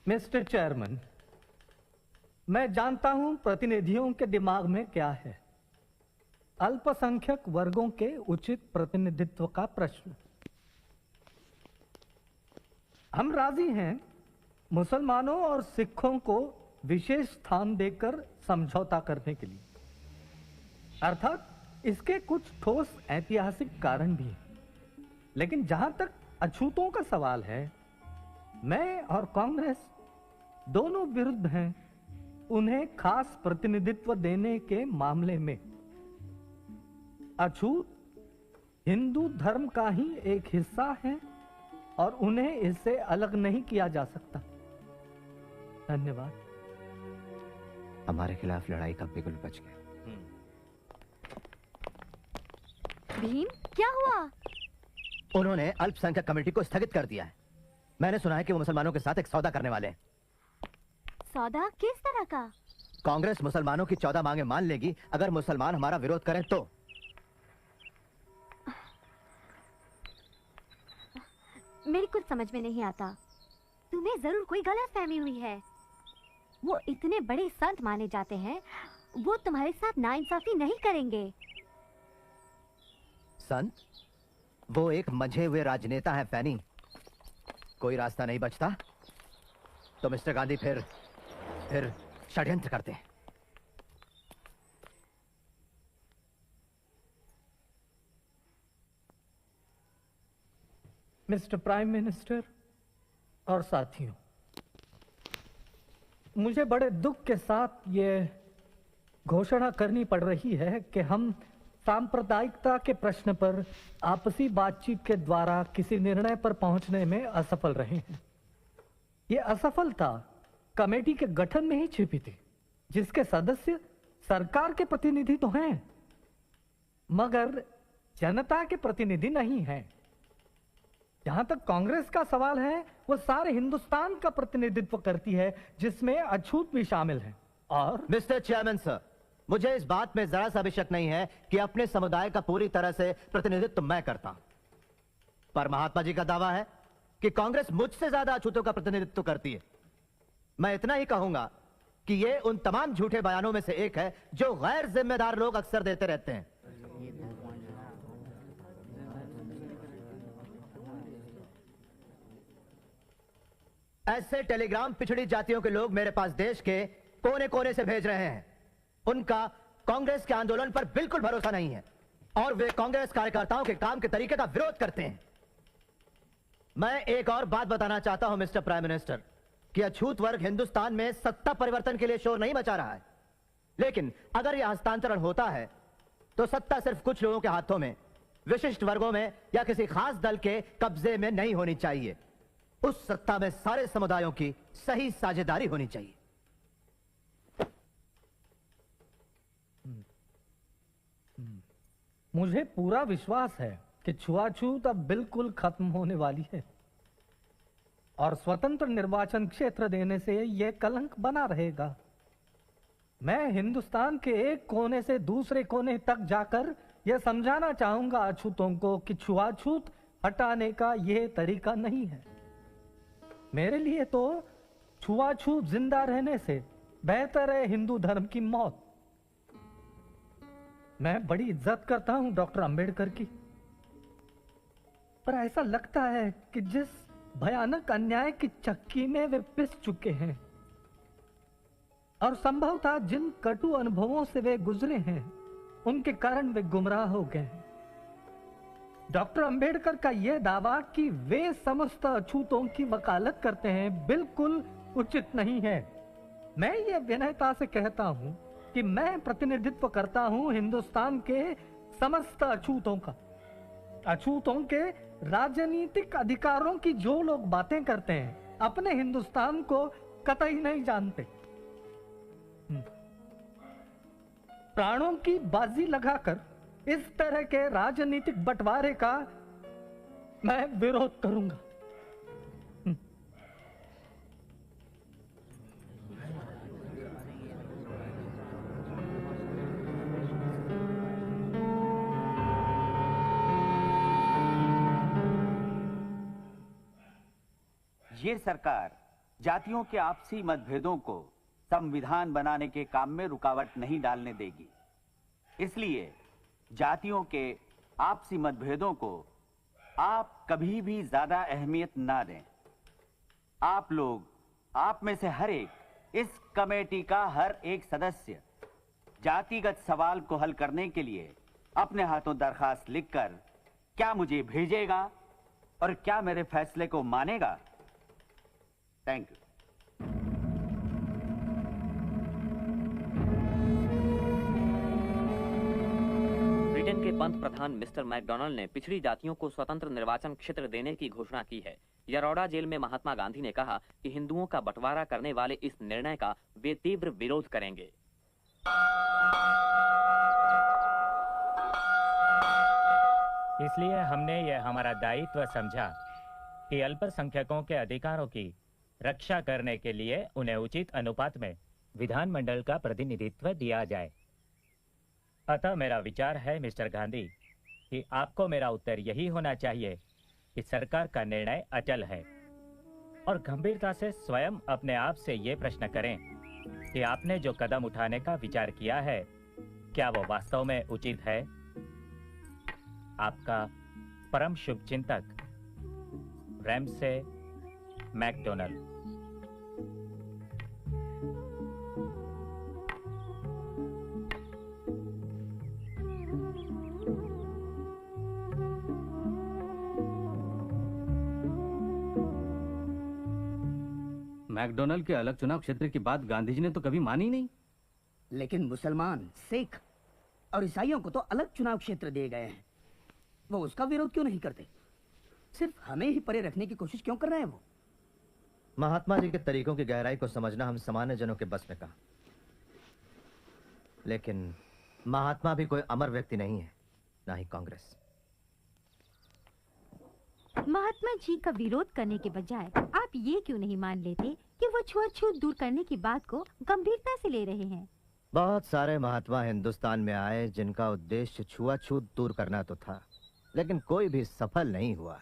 Mister chairman, मैं जानता हूं प्रतिनिधियों के दिमाग में क्या है। अल्पसंख्यक वर्गों के उचित प्रतिनिधित्व का प्रश्न। हम राजी हैं मुसलमानों और सिखों को विशेष स्थान देकर समझौता करने के लिए, अर्थात इसके कुछ ठोस ऐतिहासिक कारण भी हैं। लेकिन जहां तक अछूतों का सवाल है, मैं और कांग्रेस दोनों विरुद्ध हैं उन्हें खास प्रतिनिधित्व देने के मामले में। अछूत हिंदू धर्म का ही एक हिस्सा है और उन्हें इससे अलग नहीं किया जा सकता। धन्यवाद। हमारे खिलाफ लड़ाई का बिगुल बच गया। भीम, क्या हुआ? उन्होंने अल्पसंख्यक कमेटी को स्थगित कर दिया है। मैंने सुना है कि वो मुसलमानों के साथ एक सौदा करने वाले हैं। सौदा किस तरह का? कांग्रेस मुसलमानों की 14 मांगे मान लेगी अगर मुसलमान हमारा विरोध करें तो। मेरी कुछ समझ में नहीं आता। तुम्हें जरूर कोई गलतफहमी हुई है। वो इतने बड़े संत माने जाते हैं, वो तुम्हारे साथ नाइंसाफी नहीं करेंगे। संत? वो एक मंझे हुए राजनेता है फैनी। कोई रास्ता नहीं बचता तो मिस्टर गांधी फिर षड्यंत्र करते हैं। मिस्टर प्राइम मिनिस्टर और साथियों, मुझे बड़े दुख के साथ ये घोषणा करनी पड़ रही है कि हम सांप्रदायिकता के प्रश्न पर आपसी बातचीत के द्वारा किसी निर्णय पर पहुंचने में असफल रहे हैं। ये असफलता कमेटी के गठन में ही छिपी थी, जिसके सदस्य सरकार के प्रतिनिधि तो हैं, मगर जनता के प्रतिनिधि नहीं हैं। जहां तक कांग्रेस का सवाल है, वो सारे हिंदुस्तान का प्रतिनिधित्व करती है, जिसमें अछूत भी शामिल है। और मिस्टर चेयरमैन सर, मुझे इस बात में जरा सा भी शक नहीं है कि अपने समुदाय का पूरी तरह से प्रतिनिधित्व मैं करता हूं। पर महात्मा जी का दावा है कि कांग्रेस मुझसे ज्यादा अछूतों का प्रतिनिधित्व करती है। मैं इतना ही कहूंगा कि यह उन तमाम झूठे बयानों में से एक है जो गैर जिम्मेदार लोग अक्सर देते रहते हैं। ऐसे टेलीग्राम पिछड़ी जातियों के लोग मेरे पास देश के कोने कोने से भेज रहे हैं। उनका कांग्रेस के आंदोलन पर बिल्कुल भरोसा नहीं है और वे कांग्रेस कार्यकर्ताओं के काम के तरीके का विरोध करते हैं। मैं एक और बात बताना चाहता हूं मिस्टर प्राइम मिनिस्टर, कि अछूत वर्ग हिंदुस्तान में सत्ता परिवर्तन के लिए शोर नहीं मचा रहा है। लेकिन अगर यह हस्तांतरण होता है तो सत्ता सिर्फ कुछ लोगों के हाथों में, विशिष्ट वर्गों में या किसी खास दल के कब्जे में नहीं होनी चाहिए। उस सत्ता में सारे समुदायों की सही साझेदारी होनी चाहिए। मुझे पूरा विश्वास है कि छुआछूत अब बिल्कुल खत्म होने वाली है और स्वतंत्र निर्वाचन क्षेत्र देने से यह कलंक बना रहेगा। मैं हिंदुस्तान के एक कोने से दूसरे कोने तक जाकर यह समझाना चाहूंगा अछूतों को कि छुआछूत हटाने का यह तरीका नहीं है। मेरे लिए तो छुआछूत जिंदा रहने से बेहतर है हिंदू धर्म की मौत। मैं बड़ी इज्जत करता हूं डॉक्टर अंबेडकर की, पर ऐसा लगता है कि जिस भयानक अन्याय की चक्की में वे पिस चुके हैं और संभवतः जिन कटु अनुभवों से वे गुजरे हैं, उनके कारण वे गुमराह हो गए हैं। डॉक्टर अंबेडकर का यह दावा कि वे समस्त अछूतों की वकालत करते हैं बिल्कुल उचित नहीं है। मैं ये विनयता से कहता हूं कि मैं प्रतिनिधित्व करता हूं हिंदुस्तान के समस्त अछूतों का। अछूतों के राजनीतिक अधिकारों की जो लोग बातें करते हैं, अपने हिंदुस्तान को कतई नहीं जानते। प्राणों की बाजी लगाकर इस तरह के राजनीतिक बंटवारे का मैं विरोध करूंगा। ये सरकार जातियों के आपसी मतभेदों को संविधान बनाने के काम में रुकावट नहीं डालने देगी। इसलिए जातियों के आपसी मतभेदों को आप कभी भी ज्यादा अहमियत ना दें। आप लोग, आप में से हर एक, इस कमेटी का हर एक सदस्य जातिगत सवाल को हल करने के लिए अपने हाथों दरखास्त लिखकर क्या मुझे भेजेगा और क्या मेरे फैसले को मानेगा। Thank you. ब्रिटेन के पंत प्रधान मिस्टर मैकडोनाल्ड ने पिछड़ी जातियों को स्वतंत्र निर्वाचन क्षेत्र देने की घोषणा की है। यरोड़ा जेल में महात्मा गांधी ने कहा कि हिंदुओं का बंटवारा करने वाले इस निर्णय का वे तीव्र विरोध करेंगे। इसलिए हमने यह हमारा दायित्व समझा कि अल्पसंख्यकों के अधिकारों की रक्षा करने के लिए उन्हें उचित अनुपात में विधानमंडल का प्रतिनिधित्व दिया जाए। अतः मेरा विचार है मिस्टर गांधी कि आपको मेरा उत्तर यही होना चाहिए कि सरकार का निर्णय अचल है, और गंभीरता से स्वयं अपने आप से ये प्रश्न करें कि आपने जो कदम उठाने का विचार किया है क्या वो वास्तव में उचित है। आपका परम शुभचिंतक रैमसे मैकडोनाल्ड। मैकडोनाल्ड के अलग चुनाव क्षेत्र की बात गांधी जी ने तो कभी मानी नहीं। लेकिन मुसलमान, सिख और ईसाइयों को तो अलग चुनाव क्षेत्र दिए गए हैं। वो उसका विरोध क्यों नहीं करते? सिर्फ हमें ही परे रखने की कोशिश क्यों कर रहे हैं वो? महात्मा जी के तरीकों की गहराई को समझना हम सामान्य जनों के बस में कहा। लेकिन महात्मा भी कोई अमर व्यक्ति नहीं है, ना ही कांग्रेस। महात्मा जी का विरोध करने के बजाय आप ये क्यों नहीं मान लेते कि वो छुआछूत दूर करने की बात को गंभीरता से ले रहे हैं? बहुत सारे महात्मा हिंदुस्तान में आए जिनका उद्देश्य छुआछूत दूर करना तो था, लेकिन कोई भी सफल नहीं हुआ।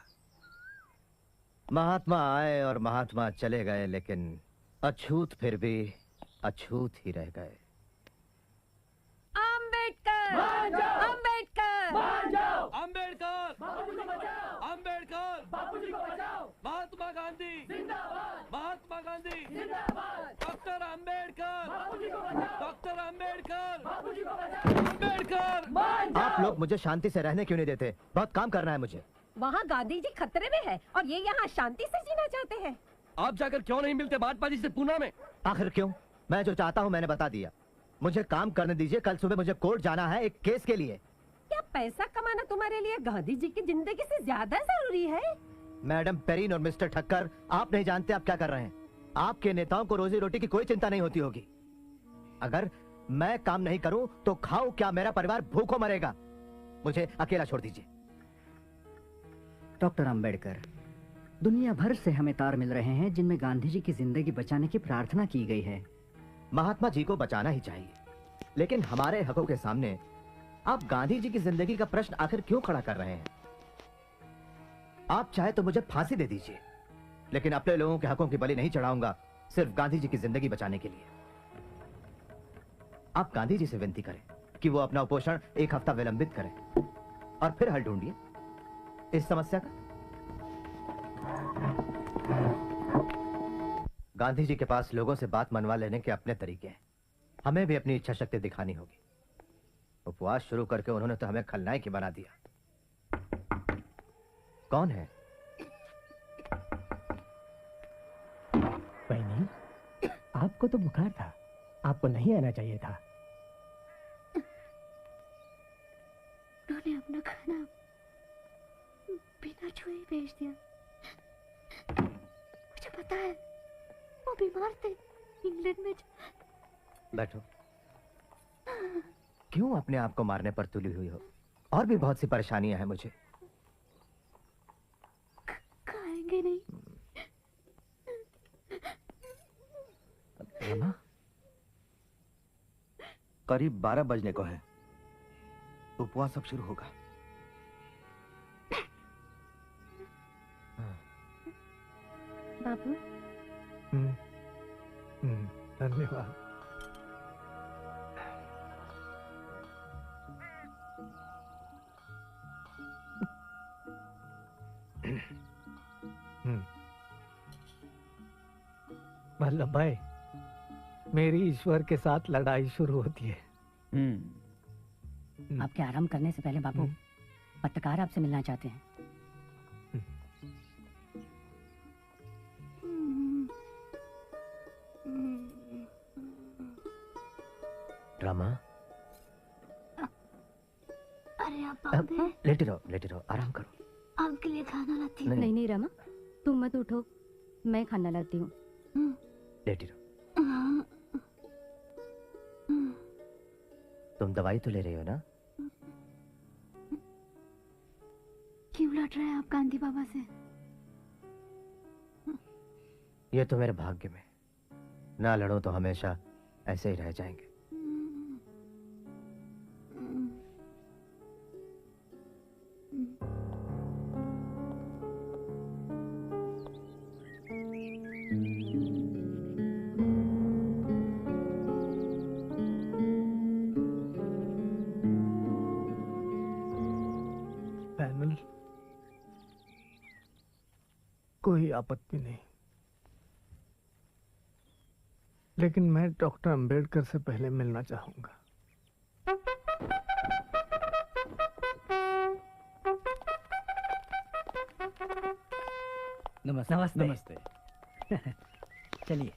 महात्मा आए और महात्मा चले गए, लेकिन अछूत फिर भी अछूत ही रह गए। अंबेडकर, अंबेडकर, अंबेडकर, अंबेडकर, महात्मा गांधी जिंदाबाद, महात्मा गांधी जिंदाबाद, डॉक्टर अंबेडकर, डॉक्टर अंबेडकर, अंबेडकर। आप लोग मुझे शांति से रहने क्यों नहीं देते? बहुत काम करना है मुझे। वहाँ गांधी जी खतरे में है और ये यहाँ शांति से जीना चाहते हैं। आप जाकर क्यों नहीं मिलते महात्मा जी से पूना में? आखिर क्यों? मैं जो चाहता हूँ मैंने बता दिया। मुझे काम करने दीजिए। कल सुबह मुझे कोर्ट जाना है एक केस के लिए। क्या पैसा कमाना तुम्हारे लिए गांधी जी की जिंदगी से ज्यादा जरूरी है? मैडम पेरीन और मिस्टर ठक्कर, आप नहीं जानते आप क्या कर रहे हैं। आपके नेताओं को रोजी रोटी की कोई चिंता नहीं होती होगी। अगर मैं काम नहीं करूं तो खाऊं क्या? मेरा परिवार भूखों मरेगा। मुझे अकेला छोड़ दीजिए। डॉक्टर अंबेडकर, दुनिया भर से हमें तार मिल रहे हैं जिनमें गांधी जी की जिंदगी बचाने की प्रार्थना की गई है। महात्मा जी को बचाना ही चाहिए, लेकिन हमारे हकों के सामने आप गांधी जी की जिंदगी का प्रश्न आखिर क्यों खड़ा कर रहे हैं? आप चाहे तो मुझे फांसी दे दीजिए, लेकिन अपने लोगों के हकों की बलि नहीं चढ़ाऊंगा सिर्फ गांधी जी की जिंदगी बचाने के लिए। आप गांधी जी से विनती करें कि वो अपना उपोषण एक हफ्ता विलंबित करें और फिर हल ढूंढिए इस समस्या का। गांधी जी के पास लोगों से बात मनवा लेने के अपने तरीके हैं। हमें भी अपनी इच्छा शक्ति दिखानी होगी। उपवास शुरू करके उन्होंने तो हमें खलनायक ही बना दिया। कौन है? बहनी, आपको तो बुखार था, आपको नहीं आना चाहिए था। उन्होंने अपना खाना बिना छुए भेज दिया। मुझे पता है वो बीमार थे इंग्लैंड में। बैठो। क्यों अपने आप को मारने पर तुली हुई हो? और भी बहुत सी परेशानियां हैं मुझे। खाएंगे नहीं? रमा, करीब 12 बजने को है। उपवास अब शुरू होगा। बाबू, धन्यवाद। वल्लभ भाई, मेरी ईश्वर के साथ लड़ाई शुरू होती है। आपके आराम करने से पहले बाबू, पत्रकार आपसे मिलना चाहते हैं। रामा, अरे आप लेटे रहो, आराम करो। आपके लिए खाना लाती हूँ। नहीं रमा, तुम मत उठो, मैं खाना लाती हूँ। लेटे रहो। तुम दवाई तो ले रही हो ना? क्यों लड़ रहे हैं आप गांधी बाबा से? ये तो मेरे भाग्य में, ना लड़ो तो हमेशा ऐसे ही रह जाएंगे। पैनल, कोई आपत्ति नहीं, लेकिन मैं डॉक्टर अंबेडकर से पहले मिलना चाहूंगा। नमस्ते। नमस्ते। नमस्ते। चलिए।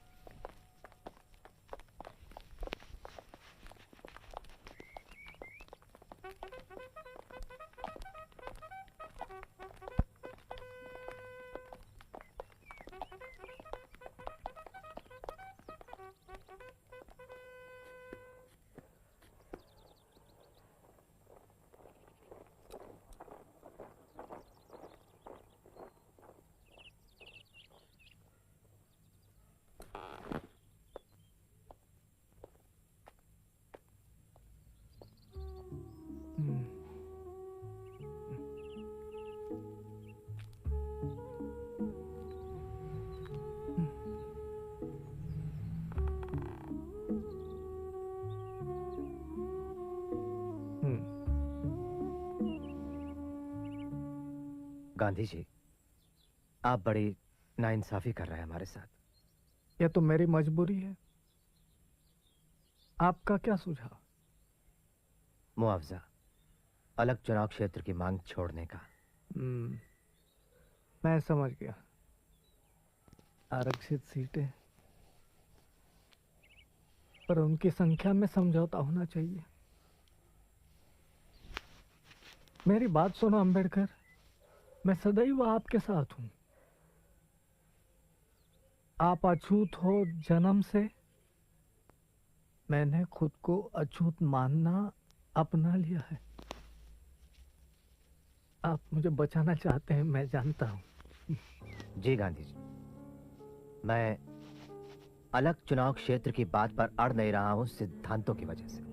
गांधी जी, आप बड़ी नाइंसाफी कर रहे हैं हमारे साथ। यह तो मेरी मजबूरी है। आपका क्या सुझाव? मुआवजा, अलग चुनाव क्षेत्र की मांग छोड़ने का। मैं समझ गया। आरक्षित सीटें, पर उनकी संख्या में समझौता होना चाहिए। मेरी बात सुनो अंबेडकर, मैं सदैव आपके साथ हूं। आप अछूत हो जन्म से, मैंने खुद को अछूत मानना अपना लिया है। आप मुझे बचाना चाहते हैं, मैं जानता हूं। जी गांधी जी, मैं अलग चुनाव क्षेत्र की बात पर अड़ नहीं रहा हूं सिद्धांतों की वजह से।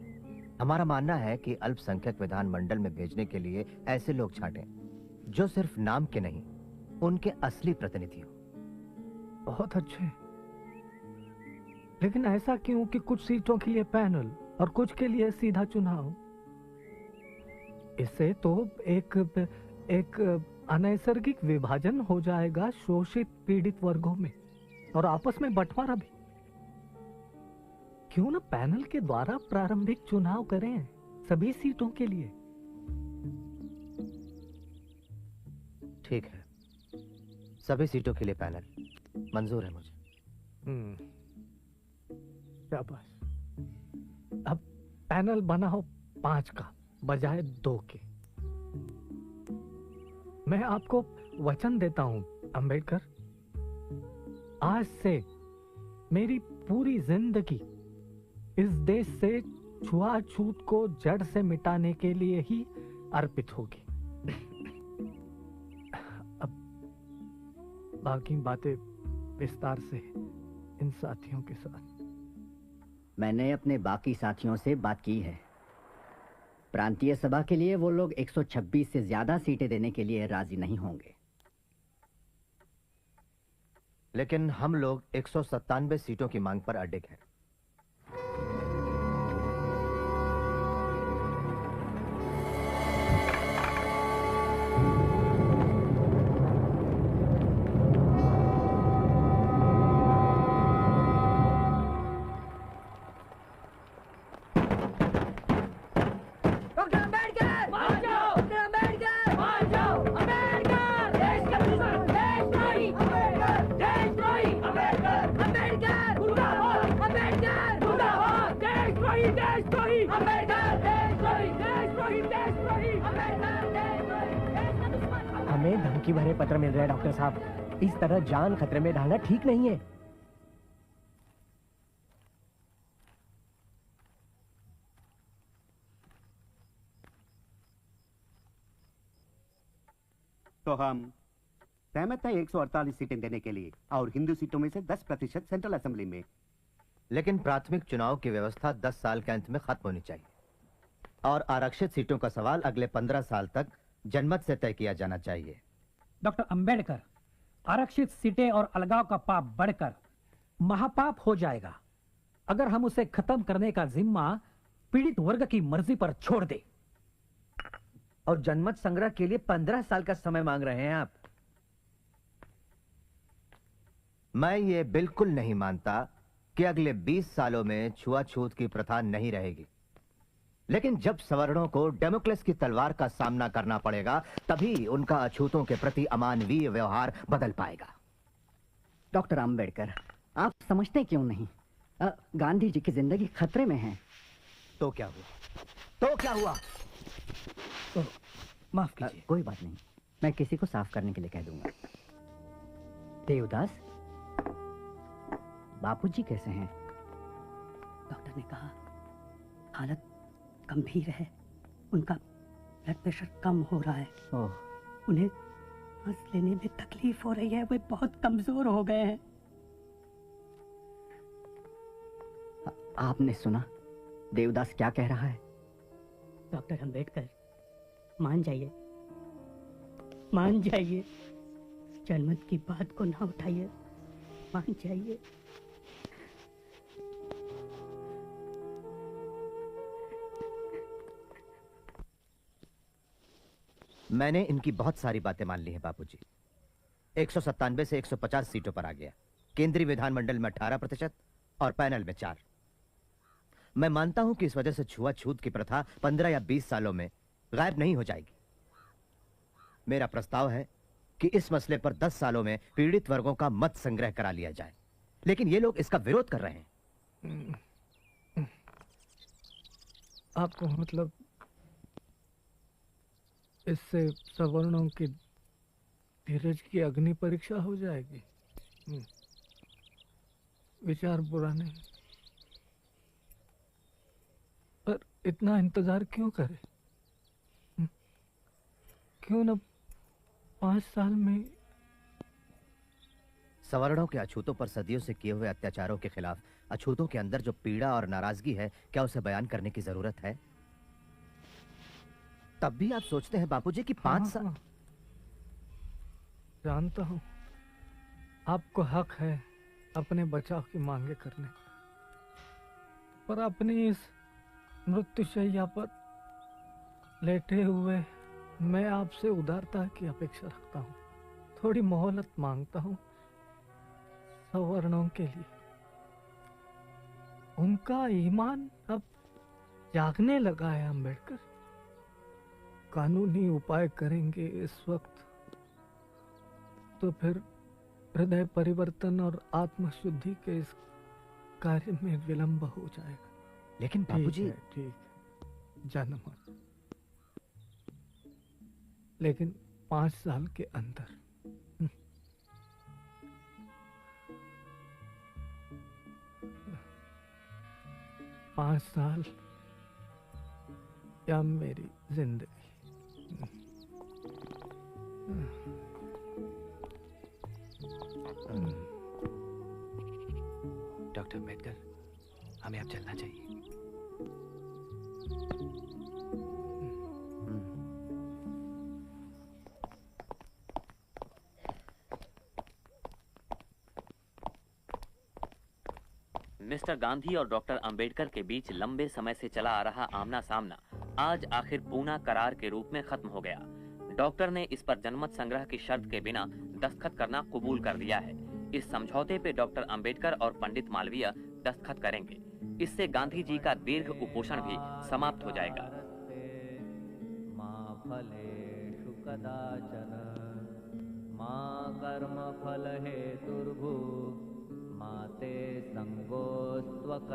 हमारा मानना है कि अल्पसंख्यक विधानमंडल में भेजने के लिए ऐसे लोग छांटें जो सिर्फ नाम के नहीं, उनके असली प्रतिनिधि हो। बहुत अच्छे, लेकिन ऐसा क्यों कि कुछ सीटों के लिए पैनल और कुछ के लिए सीधा चुनाव? इससे तो एक अनैसर्गिक विभाजन हो जाएगा शोषित पीड़ित वर्गों में, और आपस में बंटवारा भी। क्यों ना पैनल के द्वारा प्रारंभिक चुनाव करें सभी सीटों के लिए? ठीक है, सभी सीटों के लिए पैनल मंजूर है मुझे। शाबाश। अब पैनल बनाओ 5 का बजाय 2 के। मैं आपको वचन देता हूं अंबेडकर, आज से मेरी पूरी जिंदगी इस देश से छुआछूत को जड़ से मिटाने के लिए ही अर्पित होगी। अब बाकी बातें विस्तार से इन साथियों के साथ। मैंने अपने बाकी साथियों से बात की है। प्रांतीय सभा के लिए वो लोग 126 से ज्यादा सीटें देने के लिए राजी नहीं होंगे। लेकिन हम लोग 197 सीटों की मांग पर अडिग हैं। हमें धमकी भरे पत्र मिल रहे हैं डॉक्टर साहब। इस तरह जान खतरे में डालना ठीक नहीं है। तो हम सहमत है 148 सीटें देने के लिए और हिंदू सीटों में से 10% सेंट्रल असेंबली में। लेकिन प्राथमिक चुनाव की व्यवस्था 10 साल के अंत में खत्म होनी चाहिए और आरक्षित सीटों का सवाल अगले 15 साल तक जनमत से तय किया जाना चाहिए। डॉक्टर अंबेडकर, आरक्षित सीटें और अलगाव का पाप बढ़कर महापाप हो जाएगा अगर हम उसे खत्म करने का जिम्मा पीड़ित वर्ग की मर्जी पर छोड़ दे। और जनमत संग्रह के लिए 15 साल का समय मांग रहे हैं आप। मैं ये बिल्कुल नहीं मानता कि अगले 20 सालों में छुआछूत की प्रथा नहीं रहेगी, लेकिन जब सवर्णों को डेमोक्रेस की तलवार का सामना करना पड़ेगा तभी उनका अछूतों के प्रति अमानवीय व्यवहार बदल पाएगा। डॉक्टर अंबेडकर, आप समझते क्यों नहीं? गांधी जी की जिंदगी खतरे में है। तो क्या हुआ? तो क्या हुआ? तो माफ कीजिए। कोई बात नहीं, मैं किसी को साफ करने के लिए कह दूंगा। देवदास, बापूजी कैसे हैं? डॉक्टर ने कहा हालत गंभीर है, उनका ब्लड प्रेशर कम हो रहा है। उन्हें सांस लेने में तकलीफ हो रही है, वे बहुत कमजोर हो गए हैं। आपने सुना देवदास क्या कह रहा है? डॉक्टर अंबेडकर, मान जाइए, मान जाइए, जनमत की बात को ना उठाइए, मान जाइए। मैंने इनकी बहुत सारी बातें मान ली हैं बापूजी। 197 से 150 सीटों पर आ गया, केंद्रीय विधानमंडल में 18% और पैनल में 4। मैं मानता हूं कि इस वजह से छुआछूत की प्रथा 15 या 20 सालों में गायब नहीं हो जाएगी। मेरा प्रस्ताव है कि इस मसले पर 10 सालों में पीड़ित वर्गों का मत संग्रह करा लिया जाए, लेकिन ये लोग इसका विरोध कर रहे हैं। आपको मतलब इससे सवर्णों की धीरज की अग्नि परीक्षा हो जाएगी? विचार बुरा नहीं, पर इतना इंतजार क्यों करें? क्यों न 5 साल में? सवर्णों के अछूतों पर सदियों से किए हुए अत्याचारों के खिलाफ अछूतों के अंदर जो पीड़ा और नाराजगी है, क्या उसे बयान करने की जरूरत है? तब भी आप सोचते हैं बापूजी कि 5 साल? जानता हूं आपको हक है अपने बचाव की मांगे करने, पर अपनी इस मृत्युशैया पर लेटे हुए मैं आपसे उदारता की अपेक्षा रखता हूं। थोड़ी मोहलत मांगता हूं सवर्णों के लिए। उनका ईमान अब जागने लगा है अंबेडकर। कानूनी उपाय करेंगे इस वक्त तो फिर हृदय परिवर्तन और आत्मशुद्धि के इस कार्य में विलंब हो जाएगा। लेकिन बाबूजी, ठीक है, जनमत, लेकिन 5 साल के अंदर। 5 साल या मेरी जिंदगी। डॉक्टर अंबेडकर, हमें अब चलना चाहिए। मिस्टर गांधी और डॉक्टर अंबेडकर के बीच लंबे समय से चला आ रहा आमना सामना आज आखिर पूना करार के रूप में खत्म हो गया। डॉक्टर ने इस पर जनमत संग्रह की शर्त के बिना दस्तखत करना कबूल कर लिया है। इस समझौते पे डॉक्टर अंबेडकर और पंडित मालवीय दस्तखत करेंगे। इससे गांधी जी का दीर्घ कुपोषण भी समाप्त हो जाएगा। फलेषु कदाचन मा कर्म फल हेतुर्भु मा ते संगोस्त्वकर्मणि।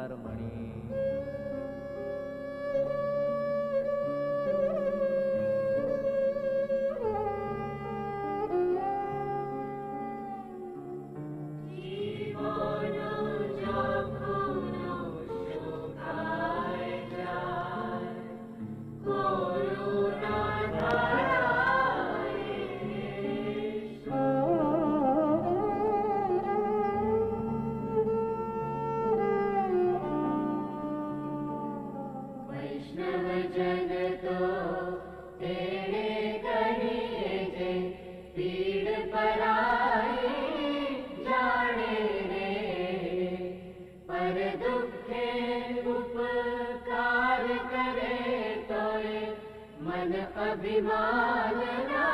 अभिमान ना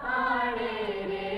आड़े रे।